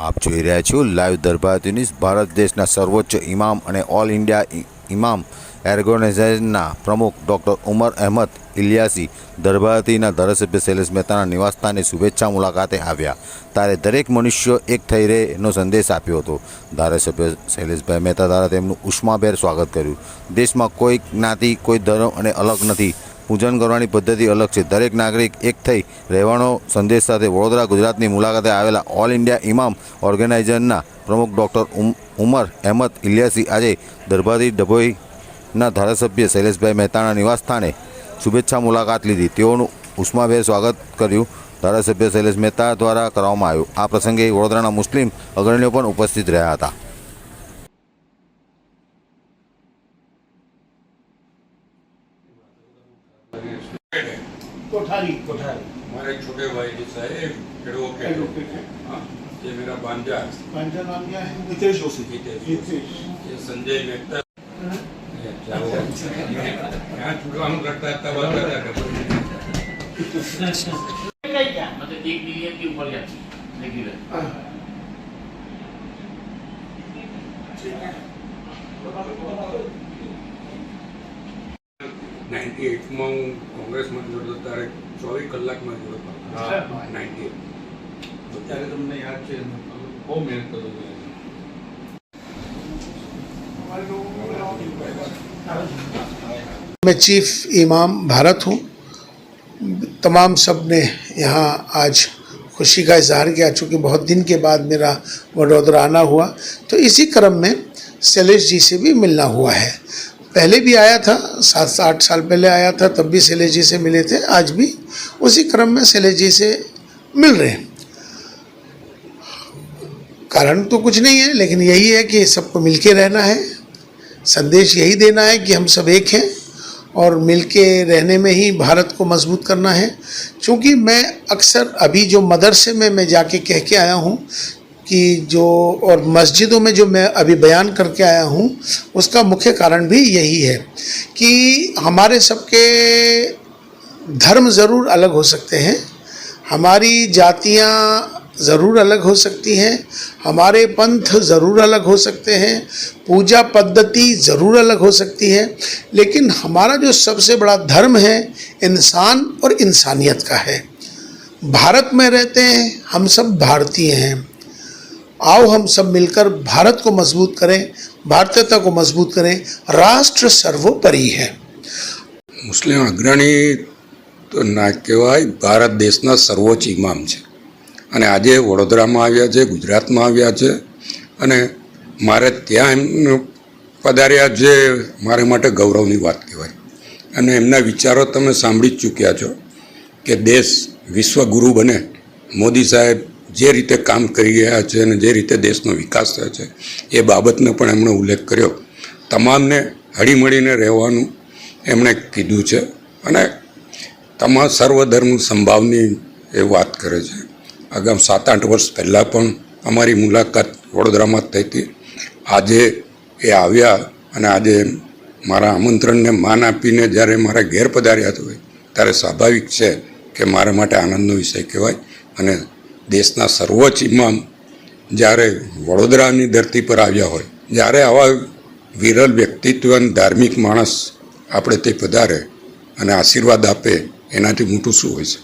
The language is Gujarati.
आप જોઈ રહ્યા છો લાઈવ દરબાર ન્યૂઝ। ભારત દેશના સર્વોચ્ચ ઇમામ અને ઓલ ઇન્ડિયા ઇમામ ઓર્ગેનાઇઝેશનના પ્રમુખ ડૉક્ટર ઉમર અહેમદ ઇલિયાસી દરબારતીના ધારાસભ્ય શૈલેષ મહેતાના નિવાસસ્થાને શુભેચ્છા મુલાકાતે આવ્યા ત્યારે દરેક મનુષ્યો એક થઈ રહેનો સંદેશ આપ્યો હતો। ધારાસભ્ય શૈલેષભાઈ મહેતા દ્વારા તેમનું ઉષ્માભેર સ્વાગત કર્યું। દેશમાં કોઈ જ્ઞાતિ, કોઈ ધર્મ અને અલગ નથી। પૂજન કરવાની પદ્ધતિ અલગ છે। દરેક નાગરિક એક થઈ રહેવાનો સંદેશ સાથે વડોદરા ગુજરાતની મુલાકાતે આવેલા ઓલ ઇન્ડિયા ઇમામ ઓર્ગેનાઇઝેશનના પ્રમુખ ડૉક્ટર ઉમર અહેમદ ઇલિયાસી આજે દરબારી ડભોઈના ધારાસભ્ય શૈલેષભાઈ મહેતાના નિવાસસ્થાને શુભેચ્છા મુલાકાત લીધી। તેઓનું ઉષ્માભેર સ્વાગત કર્યું ધારાસભ્ય શૈલેષ મહેતા દ્વારા કરવામાં આવ્યું। આ પ્રસંગે વડોદરાના મુસ્લિમ અગ્રણીઓ પણ ઉપસ્થિત રહ્યા હતા। कोठारी हमारे छोटे भाई जी साहेब एडवोकेट हाँ, ये मेरा भांजा है। भांजा नाम क्या है? हितेश जोशी। हितेश। ये संजय मेहता। ये क्या हुआ? यहाँ छुटवा हम रखता है तब आता है क्या मतलब 1 मिलियन के ऊपर जाती है रेगुलर। 98 में हूँ कांग्रेस में जोड़ो तारे 24 कलाक में जोड़ो 98 ત્યારે તમને યાદ છે બહુ મહેનત કરો છો। मैं चीफ इमाम भारत हूँ। तमाम सब ने यहाँ आज खुशी का इजहार किया, चूँकि बहुत दिन के बाद मेरा वडोदरा आना हुआ, तो इसी क्रम में शैलेष जी से भी मिलना हुआ है। पहले भी आया था, 7-8 साल पहले आया था, तब भी शैलेष जी से मिले थे। आज भी उसी क्रम में शैलेष जी से मिल रहे हैं। कारण तो कुछ नहीं है, लेकिन यही है कि सबको मिलके रहना है। संदेश यही देना है कि हम सब एक हैं और मिलके रहने में ही भारत को मजबूत करना है। क्योंकि मैं अक्सर अभी जो मदरसे में मैं जाके कह के आया हूँ कि जो और मस्जिदों में जो मैं अभी बयान करके आया हूँ, उसका मुख्य कारण भी यही है कि हमारे सबके धर्म ज़रूर अलग हो सकते हैं, हमारी जातियाँ ज़रूर अलग हो सकती हैं, हमारे पंथ ज़रूर अलग हो सकते हैं, पूजा पद्धति ज़रूर अलग हो सकती है, लेकिन हमारा जो सबसे बड़ा धर्म है इंसान और इंसानियत का है। भारत में रहते हैं, हम सब भारतीय हैं। आओ हम सब मिलकर भारत को मजबूत करें, भारतीयता को मजबूत करें। राष्ट्र सर्वोपरि है। मुस्लिम अग्रणी तो ना कहेवाय, भारत देशना सर्वोच्च इमाम है અને આજે વડોદરામાં આવ્યા છે, ગુજરાતમાં આવ્યા છે અને મારે ત્યાં એમનું પધાર્યા જે મારા માટે ગૌરવની વાત કહેવાય। અને એમના વિચારો તમે સાંભળી જ ચૂક્યા છો કે દેશ વિશ્વગુરુ બને। મોદી સાહેબ જે રીતે કામ કરી રહ્યા છે અને જે રીતે દેશનો વિકાસ થયો છે એ બાબતનો પણ એમણે ઉલ્લેખ કર્યો। તમામને હળીમળીને રહેવાનું એમણે કીધું છે અને તમામ સર્વધર્મ સંભાવની એ વાત કરે છે। આગામ 7-8 વર્ષ પહેલાં પણ અમારી મુલાકાત વડોદરામાં થઈ હતી। આજે એ આવ્યા અને આજે મારા આમંત્રણને માન આપીને જ્યારે મારા ઘેર પધાર્યા હોય ત્યારે સ્વાભાવિક છે કે મારા માટે આનંદનો વિષય કહેવાય। અને દેશના સર્વોચ્ચ ઇમામ જ્યારે વડોદરાની ધરતી પર આવ્યા હોય, જ્યારે આવા વિરલ વ્યક્તિત્વ અને ધાર્મિક માણસ આપણે તે પધારે અને આશીર્વાદ આપે, એનાથી મોટું શું હોય છે।